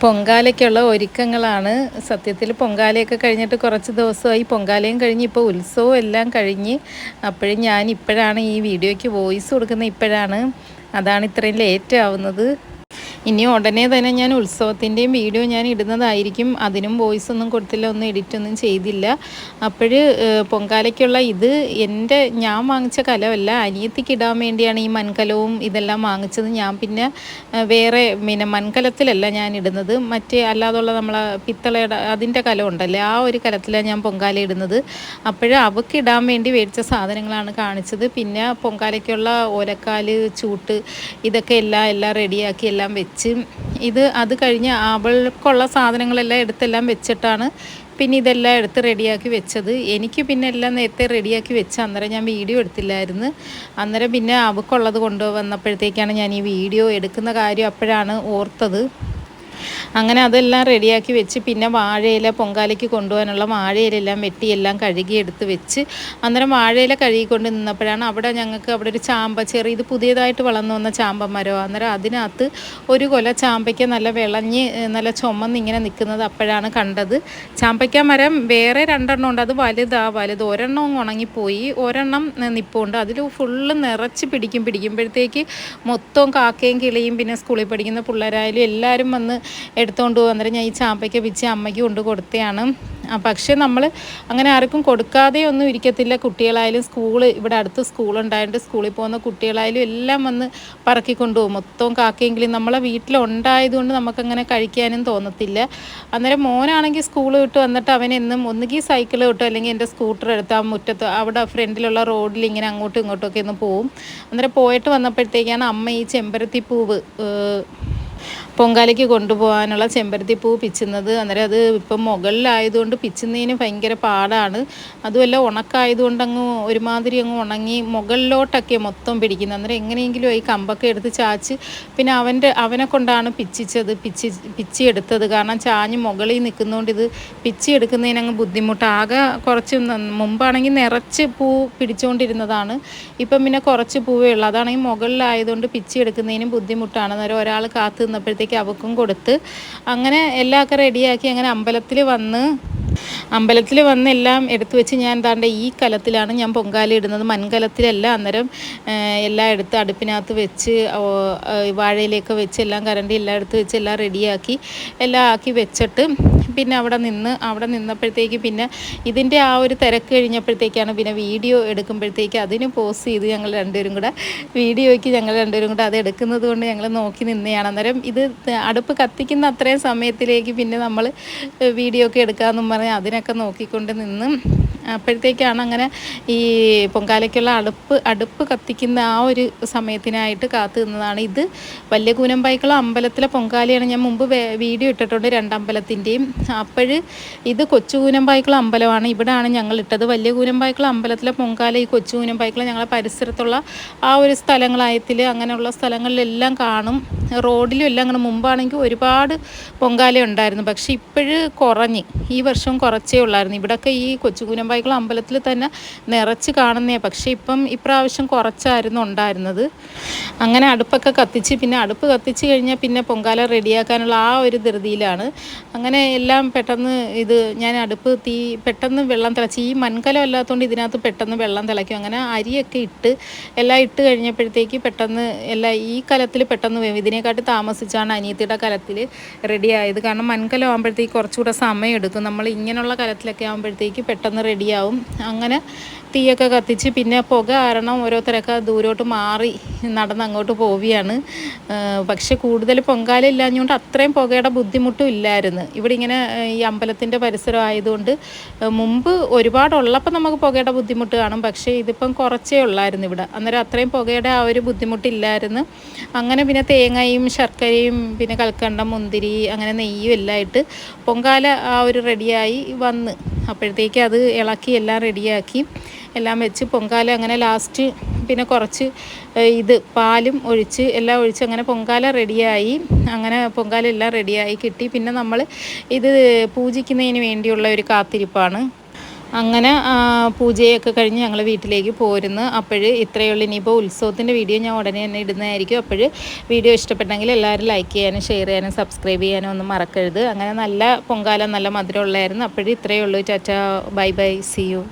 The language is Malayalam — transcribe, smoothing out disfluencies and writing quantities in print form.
പൊങ്കാലയ്ക്കുള്ള ഒരുക്കങ്ങളാണ്. സത്യത്തിൽ പൊങ്കാലയൊക്കെ കഴിഞ്ഞിട്ട് കുറച്ച് ദിവസമായി. പൊങ്കാലയും കഴിഞ്ഞ് ഇപ്പോൾ ഉത്സവം എല്ലാം കഴിഞ്ഞ് അപ്പോഴും ഞാൻ ഇപ്പോഴാണ് ഈ വീഡിയോയ്ക്ക് വോയിസ് കൊടുക്കുന്നത്. ഇപ്പോഴാണ്, അതാണ് ഇത്രയും ലേറ്റ് ആവുന്നത്. ഇനി ഉടനെ തന്നെ ഞാൻ ഉത്സവത്തിൻ്റെയും വീഡിയോ ഞാൻ ഇടുന്നതായിരിക്കും. അതിനും വോയിസ് ഒന്നും കൊടുത്തില്ല, ഒന്നും എഡിറ്റൊന്നും ചെയ്തില്ല. അപ്പോൾ പൊങ്കാലയ്ക്കുള്ള ഇത് ഞാൻ വാങ്ങിച്ച കലമല്ല, അനിയത്തിക്ക് ഇടാൻ വേണ്ടിയാണ് ഈ മൺകലവും ഇതെല്ലാം വാങ്ങിച്ചത്. ഞാൻ പിന്നെ വേറെ മൺകലത്തിലല്ല ഞാൻ ഇടുന്നത്, മറ്റേ അല്ലാതുള്ള നമ്മളെ പിത്തളയുടെ അതിൻ്റെ കലം ഉണ്ടല്ലേ, ആ ഒരു കലത്തിലാണ് ഞാൻ പൊങ്കാല ഇടുന്നത്. അവൾക്ക് ഇടാൻ വേണ്ടി മേടിച്ച സാധനങ്ങളാണ് കാണിച്ചത്. പിന്നെ പൊങ്കാലയ്ക്കുള്ള ഓലക്കാല്, ചൂട്ട്, ഇതൊക്കെ എല്ലാം റെഡിയാക്കി എല്ലാം വെച്ച് അത് കഴിഞ്ഞ് അവൾക്കുള്ള സാധനങ്ങളെല്ലാം എടുത്തെല്ലാം വെച്ചിട്ടാണ് പിന്നെ ഇതെല്ലാം എടുത്ത് റെഡിയാക്കി വെച്ചത്. എനിക്ക് പിന്നെ എല്ലാം നേരത്തെ റെഡിയാക്കി വെച്ച് അന്നേരം ഞാൻ വീഡിയോ എടുത്തില്ലായിരുന്നു. അന്നേരം പിന്നെ അവൾക്കുള്ളത് കൊണ്ടുവന്നപ്പോഴത്തേക്കാണ് ഞാൻ ഈ വീഡിയോ എടുക്കുന്ന കാര്യം അപ്പോഴാണ് ഓർത്തത്. അങ്ങനെ അതെല്ലാം റെഡിയാക്കി വെച്ച് പിന്നെ വാഴയില പൊങ്കാലയ്ക്ക് കൊണ്ടുപോകാനുള്ള വാഴയിലെല്ലാം വെട്ടി എല്ലാം കഴുകി എടുത്ത് വെച്ച് അന്നേരം വാഴയില കഴുകിക്കൊണ്ട് നിന്നപ്പോഴാണ് അവിടെ ഒരു ചാമ്പ ഇത് പുതിയതായിട്ട് വളർന്നു വന്ന ചാമ്പ മരം. അന്നേരം അതിനകത്ത് ഒരു കൊല ചാമ്പയ്ക്ക നല്ല വിളഞ്ഞ് നല്ല ചുമന്നിങ്ങനെ നിൽക്കുന്നത് അപ്പോഴാണ് കണ്ടത്. ചാമ്പയ്ക്ക മരം വേറെ 2 ഉണ്ട്, അത് വലുത്. ഒരെണ്ണം ഉണങ്ങിപ്പോയി, ഒരെണ്ണം നിപ്പുണ്ട്. അതിൽ ഫുള്ള് നിറച്ച് പിടിക്കുമ്പോഴത്തേക്ക് മൊത്തം കാക്കയും കിളിയും പിന്നെ സ്കൂളിൽ പഠിക്കുന്ന പിള്ളേരായാലും എല്ലാവരും വന്ന് എടുത്തുകൊണ്ട് പോകും. അന്നേരം ഞാൻ ഈ ചാമ്പയ്ക്ക പിച്ച് അമ്മയ്ക്ക് കൊണ്ട് കൊടുത്തതാണ്. പക്ഷേ നമ്മൾ അങ്ങനെ ആർക്കും കൊടുക്കാതെ ഒന്നും ഇരിക്കത്തില്ല. കുട്ടികളായാലും ഇവിടെ അടുത്ത് സ്കൂളുണ്ടായതുകൊണ്ട് സ്കൂളിൽ പോകുന്ന കുട്ടികളായാലും എല്ലാം വന്ന് പറക്കിക്കൊണ്ട് പോകും. മൊത്തം കാക്കയെങ്കിലും നമ്മളെ വീട്ടിലുണ്ടായതുകൊണ്ട് നമുക്കങ്ങനെ കഴിക്കാനും തോന്നത്തില്ല. അന്നേരം മോനാണെങ്കിൽ സ്കൂൾ വിട്ട് വന്നിട്ട് അവനെന്നും ഒന്നുകിൽ സൈക്കിൾ വിട്ടോ അല്ലെങ്കിൽ എൻ്റെ സ്കൂട്ടർ എടുത്ത് ആ മുറ്റത്ത് അവിടെ ഫ്രണ്ടിലുള്ള റോഡിൽ ഇങ്ങനെ അങ്ങോട്ടും ഇങ്ങോട്ടുമൊക്കെ ഒന്ന് പോവും. അന്നേരം പോയിട്ട് വന്നപ്പോഴത്തേക്കാണ് അമ്മ ഈ ചെമ്പരത്തിപ്പൂവ് പൊങ്കാലയ്ക്ക് കൊണ്ടുപോകാനുള്ള ചെമ്പരത്തിപ്പൂ പിച്ചുന്നത്. അന്നേരം അത് ഇപ്പം മുകളിലായതുകൊണ്ട് പിച്ചുന്നതിന് ഭയങ്കര പാടാണ്. അതുമല്ല ഉണക്കായതുകൊണ്ട് ഒരുമാതിരി ഉണങ്ങി മുകളിലോട്ടൊക്കെ മൊത്തം പിടിക്കുന്നത്. അന്നേരം എങ്ങനെയെങ്കിലും ഈ കമ്പൊക്കെ എടുത്ത് ചാച്ച് പിന്നെ അവനെ കൊണ്ടാണ് പിച്ചിയെടുത്തത്. കാരണം ചാഞ്ഞ് മുകളിൽ നിൽക്കുന്നതുകൊണ്ട് ഇത് പിച്ചിയെടുക്കുന്നതിനങ്ങ് ബുദ്ധിമുട്ട്. ആകെ കുറച്ച് മുമ്പാണെങ്കിൽ നിറച്ച് പൂ പിടിച്ചുകൊണ്ടിരുന്നതാണ്, ഇപ്പം പിന്നെ കുറച്ച് പൂവേ ഉള്ളൂ. അതാണെങ്കിൽ മുകളിലായതുകൊണ്ട് പിച്ചിയെടുക്കുന്നതിനും ബുദ്ധിമുട്ടാണ്. അന്നേരം ഒരാൾ കാത്തു നിന്നപ്പോഴത്തേക്ക് അവക്കും കൊടുത്ത് അങ്ങനെ എല്ലാമൊക്കെ റെഡിയാക്കി അങ്ങനെ അമ്പലത്തിൽ വന്ന് എല്ലാം എടുത്തു വെച്ച് ഞാൻ താണ്ട ഈ കലത്തിലാണ് ഞാൻ പൊങ്കാല ഇടുന്നത്, മൺകലത്തിലല്ല. അന്നേരം എല്ലാം എടുത്ത് അടുപ്പിനകത്ത് വെച്ച് വാഴയിലേക്ക് വെച്ച് എല്ലാം കരണ്ടി എല്ലാം എടുത്ത് വെച്ച് എല്ലാം റെഡിയാക്കി എല്ലാം ആക്കി വെച്ചിട്ട് പിന്നെ അവിടെ നിന്നപ്പോഴത്തേക്ക് പിന്നെ ഇതിൻ്റെ ആ ഒരു തിരക്ക് കഴിഞ്ഞപ്പോഴത്തേക്കാണ് പിന്നെ വീഡിയോ എടുക്കുമ്പോഴത്തേക്ക് അതിന് പോസ് ചെയ്ത് ഞങ്ങൾ രണ്ടുപേരും കൂടെ അത് എടുക്കുന്നത് കൊണ്ട് ഞങ്ങൾ നോക്കി നിന്നെയാണ്. അന്നേരം ഇത് അടുപ്പ് കത്തിക്കുന്ന അത്രയും സമയത്തിലേക്ക് പിന്നെ നമ്മൾ വീഡിയോ ഒക്കെ എടുക്കാമെന്നും പറഞ്ഞ് അതിനൊക്കെ നോക്കിക്കൊണ്ട് നിന്ന് അപ്പോഴത്തേക്കാണ് അങ്ങനെ ഈ പൊങ്കാലയ്ക്കുള്ള അടുപ്പ് കത്തിക്കുന്ന ആ ഒരു സമയത്തിനായിട്ട് കാത്തു നിന്നതാണ്. ഇത് വലിയ കൂനമ്പായിക്കുളം അമ്പലത്തിലെ പൊങ്കാലയാണ്. ഞാൻ മുമ്പ് വീഡിയോ ഇട്ടിട്ടുണ്ട് 2 അമ്പലത്തിൻ്റെയും. ഇത് കൊച്ചു കൂനമ്പായിക്കുളം അമ്പലമാണ്. ഇവിടെയാണ് ഞങ്ങൾ ഇട്ടത്. വലിയ കൂനമ്പായിക്കുളം അമ്പലത്തിലെ പൊങ്കാല ഈ കൊച്ചു കൂനമ്പായിക്കുളം ഞങ്ങളെ പരിസരത്തുള്ള ആ ഒരു സ്ഥലങ്ങളായത്തിൽ അങ്ങനെയുള്ള സ്ഥലങ്ങളിലെല്ലാം കാണും. റോഡിലും എല്ലാം അങ്ങനെ മുമ്പാണെങ്കിൽ ഒരുപാട് പൊങ്കാല ഉണ്ടായിരുന്നു. പക്ഷേ കുറഞ്ഞ് ഈ വർഷം കുറച്ചേ ഉള്ളായിരുന്നു. ഇവിടെയൊക്കെ ഈ കൊച്ചു കൂനമ്പായിക്കുളം അമ്പലത്തിൽ തന്നെ നിറച്ച് കാണുന്നേ. പക്ഷേ ഇപ്രാവശ്യം കുറച്ചായിരുന്നു ഉണ്ടായിരുന്നത്. അങ്ങനെ അടുപ്പൊക്കെ കത്തിച്ച് പിന്നെ അടുപ്പ് കത്തിച്ച് കഴിഞ്ഞാൽ പിന്നെ പൊങ്കാല റെഡിയാക്കാനുള്ള ആ ഒരു ധൃതിയിലാണ്. അങ്ങനെ എല്ലാം പെട്ടെന്ന് ഞാൻ പെട്ടെന്ന് വെള്ളം തിളച്ച്, ഈ മൺകലം അല്ലാത്തതുകൊണ്ട് ഇതിനകത്ത് പെട്ടെന്ന് വെള്ളം തിളയ്ക്കും. അങ്ങനെ അരിയൊക്കെ എല്ലാം ഇട്ട് കഴിഞ്ഞപ്പോഴത്തേക്ക് പെട്ടെന്ന് ഈ കലത്തിൽ പെട്ടെന്ന് വേവും. ഇതിനെക്കാട്ടി താമസിച്ചാണ് അനിയത്തിയുടെ കലത്തിൽ റെഡിയായത്. കാരണം മൺകലം ആകുമ്പോഴത്തേക്ക് കുറച്ചുകൂടെ സമയം എടുക്കും. നമ്മൾ ഇങ്ങനെയുള്ള കലത്തിലൊക്കെ ആകുമ്പോഴത്തേക്ക് പെട്ടെന്ന് റെഡിയാവും. അങ്ങനെ തീയൊക്കെ കത്തിച്ച് പിന്നെ പുക കാരണം ഓരോരുത്തരൊക്കെ ദൂരോട്ട് മാറി നടന്ന് അങ്ങോട്ട് പോവുകയാണ്. പക്ഷെ കൂടുതൽ പൊങ്കാല ഇല്ലാഞ്ഞുകൊണ്ട് അത്രയും പുകയുടെ ബുദ്ധിമുട്ടും ഇല്ലായിരുന്നു. ഇവിടെ ഇങ്ങനെ ഈ അമ്പലത്തിൻ്റെ പരിസരം ആയതുകൊണ്ട് മുമ്പ് ഒരുപാടുള്ളപ്പോൾ നമുക്ക് പുകയുടെ ബുദ്ധിമുട്ട് കാണും. പക്ഷേ ഇതിപ്പം കുറച്ചേ ഉള്ളായിരുന്നു ഇവിടെ. അന്നേരം അത്രയും പുകയുടെ ആ ഒരു ബുദ്ധിമുട്ടില്ലായിരുന്നു. അങ്ങനെ പിന്നെ തേങ്ങയും ശർക്കരയും പിന്നെ കൽക്കണ്ടം, മുന്തിരി, അങ്ങനെ നെയ്യും എല്ലാം ഇട്ട് പൊങ്കാല ആ ഒരു റെഡിയായി വന്ന് അപ്പോഴത്തേക്ക് അത് ഇളക്കി എല്ലാം റെഡിയാക്കി എല്ലാം വെച്ച് പൊങ്കാല അങ്ങനെ ലാസ്റ്റ് പിന്നെ കുറച്ച് പാലും എല്ലാം ഒഴിച്ച് അങ്ങനെ പൊങ്കാല റെഡിയായി. അങ്ങനെ പൊങ്കാല എല്ലാം റെഡിയായി കിട്ടി. പിന്നെ നമ്മൾ ഇത് പൂജിക്കുന്നതിന് വേണ്ടിയുള്ള ഒരു കാത്തിരിപ്പാണ്. അങ്ങനെ പൂജയൊക്കെ കഴിഞ്ഞ് ഞങ്ങൾ വീട്ടിലേക്ക് പോരുന്നു. അപ്പോൾ ഇത്രയേ ഉള്ളൂ. ഇനിയിപ്പോൾ ഉത്സവത്തിൻ്റെ വീഡിയോ ഞാൻ ഉടനെ തന്നെ ഇടുന്നതായിരിക്കും. അപ്പോൾ വീഡിയോ ഇഷ്ടപ്പെട്ടെങ്കിൽ എല്ലാവരും ലൈക്ക് ചെയ്യാനും ഷെയർ ചെയ്യാനും സബ്സ്ക്രൈബ് ചെയ്യാനും ഒന്നും മറക്കരുത്. അങ്ങനെ നല്ല പൊങ്കാല നല്ല മധുരമുള്ളതായിരുന്നു. അപ്പോൾ ഇത്രയേ ഉള്ളൂ. Tata, bye bye, see U.